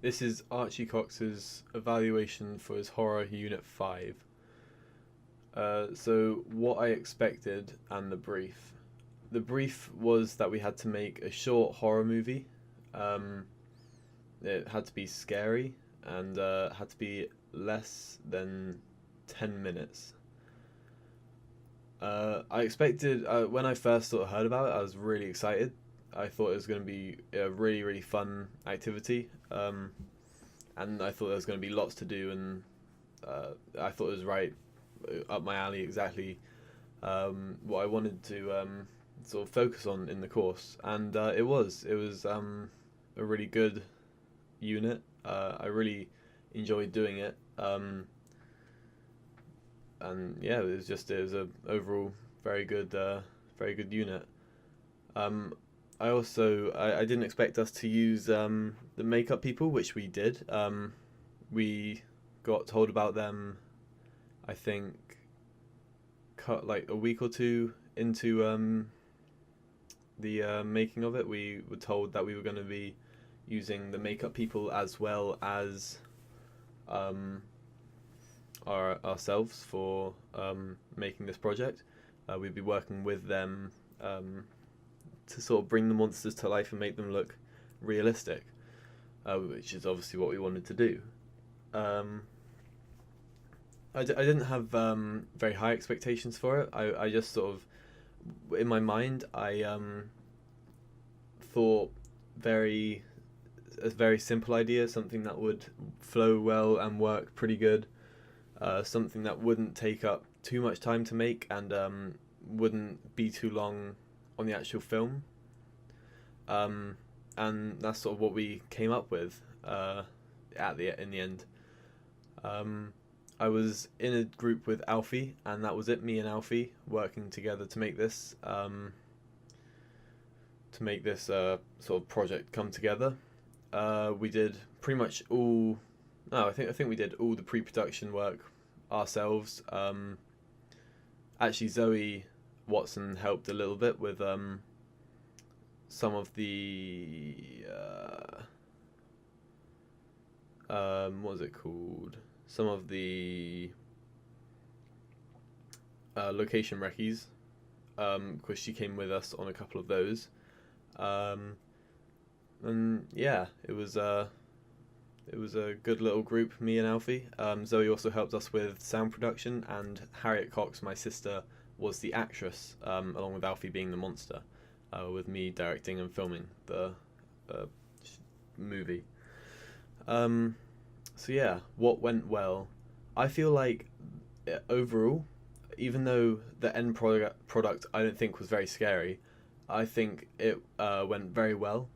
This is Archie Cox's evaluation for his horror Unit 5. So, what I expected and the brief. The brief was that we had to make a short horror movie. Um, it had to be scary and had to be less than 10 minutes. I expected, when I first sort of heard about it, I was really excited. I thought it was going to be a really, really fun activity. And I thought there was going to be lots to do, and I thought it was right up my alley, exactly what I wanted to sort of focus on in the course. And it was. It was a really good unit. I really enjoyed doing it. And yeah, it was a overall very good unit. Um, I didn't expect us to use the makeup people, which we did. We got told about them, I think, cut like a week or two into the making of it. We were told that we were going to be using the makeup people as well as um, ourselves for making this project. We'd be working with them to sort of bring the monsters to life and make them look realistic, which is obviously what we wanted to do. Um, I didn't have very high expectations for it. I just sort of, in my mind, I thought very a very simple idea, something that would flow well and work pretty good, something that wouldn't take up too much time to make and wouldn't be too long on the actual film. And that's sort of what we came up with in the end. I was in a group with Alfie, and that was it. Me and Alfie working together to make this sort of project come together. We did pretty much all. No, I think we did all the pre-production work ourselves. Actually, Zoe Watson helped a little bit with some of the what was it called? Some of the location recce's, because she came with us on a couple of those. And yeah, it was a good little group, me and Alfie. Zoe also helped us with sound production, and Harriet Cox, my sister, was the actress, along with Alfie being the monster, with me directing and filming the movie. So yeah, what went well? I feel like overall, even though the end product I don't think was very scary, I think it went very well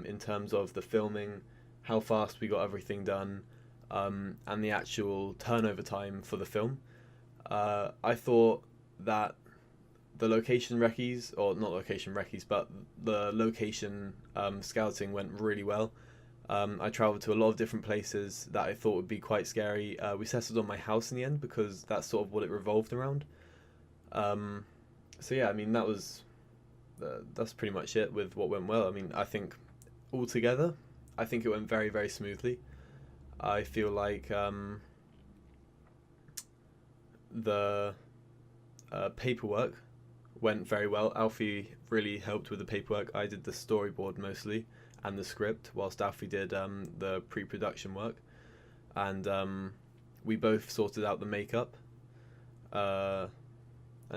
in terms of the filming, how fast we got everything done, and the actual turnover time for the film. I thought that the location recce's, or not location recce's, but the location scouting went really well. I travelled to a lot of different places that I thought would be quite scary. We settled on my house in the end because that's sort of what it revolved around. So yeah, I mean that's pretty much it with what went well. I mean, I think altogether, I think it went very, very smoothly. I feel like the paperwork went very well. Alfie really helped with the paperwork. I did the storyboard mostly and the script, whilst Alfie did the pre-production work, and we both sorted out the makeup. And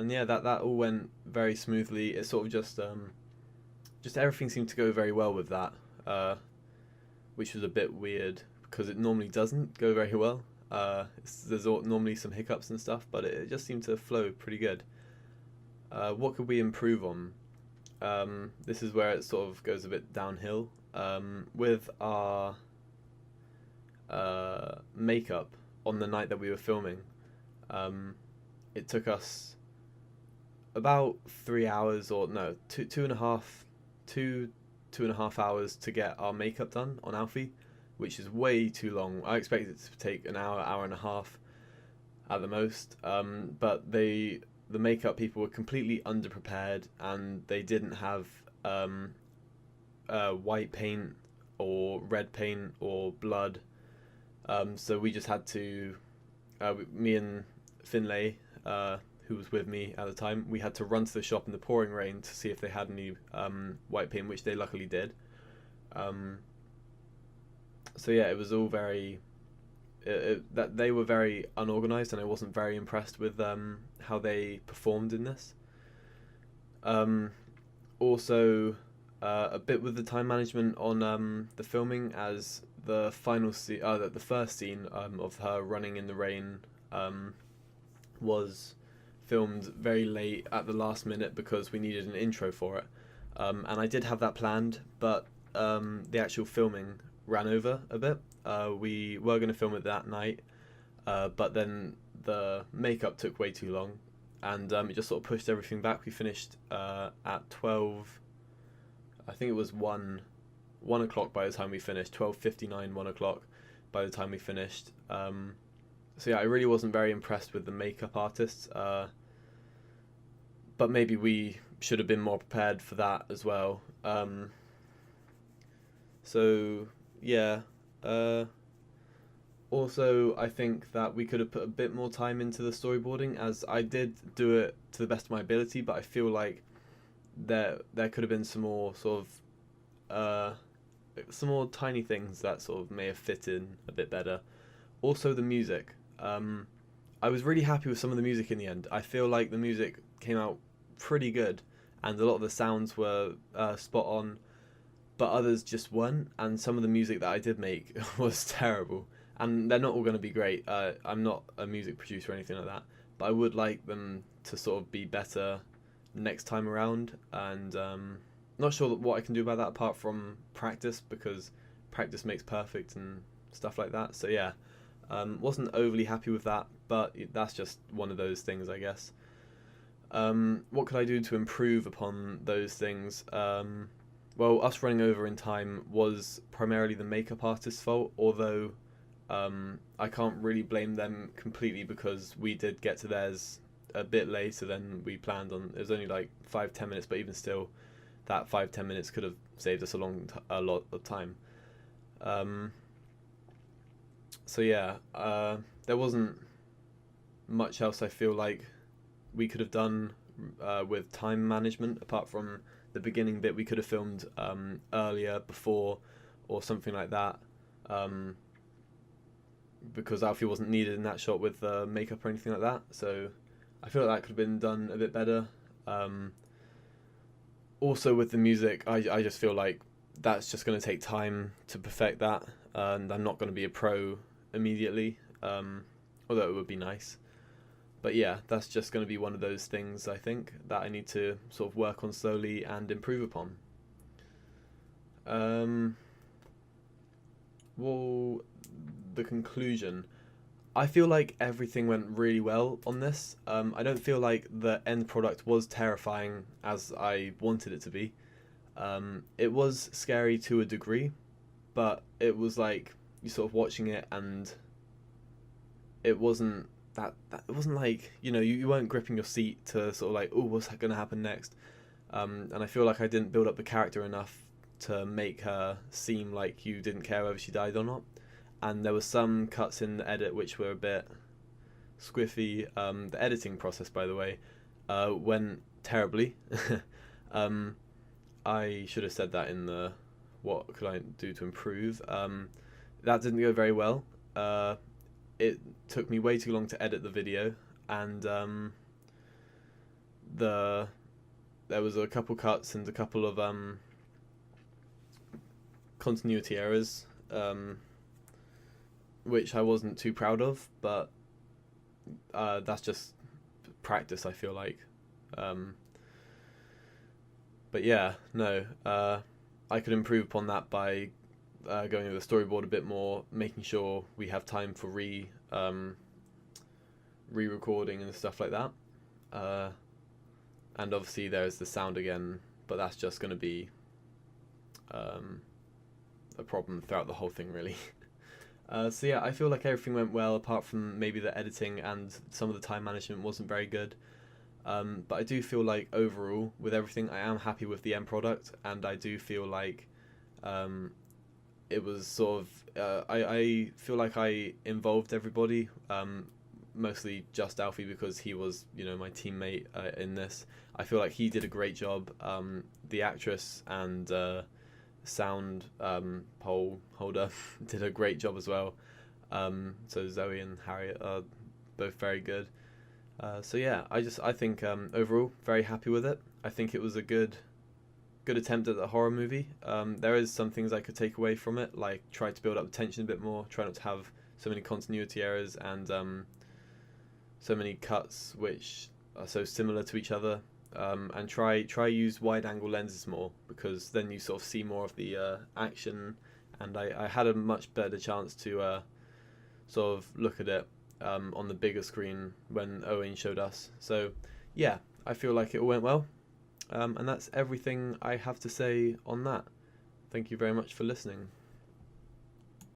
yeah, that all went very smoothly. It sort of just everything seemed to go very well with that, which was a bit weird because it normally doesn't go very well. There's normally some hiccups and stuff, but it just seemed to flow pretty good. What could we improve on? This is where it sort of goes a bit downhill. With our makeup on the night that we were filming, it took us about 3 hours, or no, two and a half hours to get our makeup done on Alfie, which is way too long. I expected it to take an hour and a half at the most. But the makeup people were completely underprepared, and they didn't have white paint or red paint or blood. So we just had to, me and Finlay, who was with me at the time, we had to run to the shop in the pouring rain to see if they had any white paint, which they luckily did. So yeah, it was all very that they were very unorganized, and I wasn't very impressed with how they performed in this. Also, a bit with the time management on the filming, as the final scene, the first scene of her running in the rain was filmed very late at the last minute because we needed an intro for it. And I did have that planned, but the actual filming ran over a bit. We were going to film it that night, but then the makeup took way too long, and it just sort of pushed everything back. We finished at 12, I think it was 1 o'clock by the time we finished, 12:59, 1 o'clock by the time we finished. So yeah, I really wasn't very impressed with the makeup artists, but maybe we should have been more prepared for that as well. So yeah. Also, I think that we could have put a bit more time into the storyboarding, as I did do it to the best of my ability, but I feel like there could have been some more sort of some more tiny things that sort of may have fit in a bit better. Also, the music. I was really happy with some of the music in the end. I feel like the music came out pretty good, and a lot of the sounds were spot on, but others just weren't, and some of the music that I did make was terrible. And they're not all going to be great. I'm not a music producer or anything like that, but I would like them to sort of be better next time around, and not sure what I can do about that apart from practice, because practice makes perfect and stuff like that. So yeah, wasn't overly happy with that, but that's just one of those things, I guess. What could I do to improve upon those things? Well, us running over in time was primarily the makeup artist's fault, although I can't really blame them completely, because we did get to theirs a bit later than we planned on. It was only like 5-10 minutes, but even still, that 5-10 minutes could have saved us a lot of time. So yeah, there wasn't much else I feel like we could have done with time management, apart from the beginning bit we could have filmed earlier, before, or something like that, because Alfie wasn't needed in that shot with makeup or anything like that. So I feel like that could have been done a bit better. Also with the music, I just feel like that's just going to take time to perfect that, and I'm not going to be a pro immediately, although it would be nice. But yeah, that's just going to be one of those things, I think, that I need to sort of work on slowly and improve upon. Well, the conclusion. I feel like everything went really well on this. I don't feel like the end product was terrifying as I wanted it to be. It was scary to a degree, but it was like you sort of watching it, and it wasn't that it wasn't like, you weren't gripping your seat to sort of like, oh, what's going to happen next? And I feel like I didn't build up the character enough to make her seem like you didn't care whether she died or not. And there were some cuts in the edit which were a bit squiffy. The editing process, by the way, went terribly. I should have said that in the what could I do to improve. That didn't go very well. It took me way too long to edit the video, and there was a couple cuts and a couple of continuity errors, which I wasn't too proud of, but that's just practice, I feel like. But yeah, no, I could improve upon that by going over the storyboard a bit more, making sure we have time for re-recording and stuff like that. And obviously there's the sound again, but that's just going to be a problem throughout the whole thing, really. So yeah, I feel like everything went well, apart from maybe the editing and some of the time management wasn't very good. But I do feel like overall, with everything, I am happy with the end product, and I do feel like it was sort of I feel like I involved everybody, mostly just Alfie because he was, you know, my teammate in this. I feel like he did a great job. The actress and sound pole holder did a great job as well. So Zoe and Harriet are both very good. So yeah, I think overall very happy with it. I think it was a good attempt at a horror movie. There is some things I could take away from it, like try to build up the tension a bit more, try not to have so many continuity errors and so many cuts which are so similar to each other. And try use wide angle lenses more, because then you sort of see more of the action, and I had a much better chance to sort of look at it on the bigger screen when Owen showed us. So yeah, I feel like it all went well. And that's everything I have to say on that. Thank you very much for listening.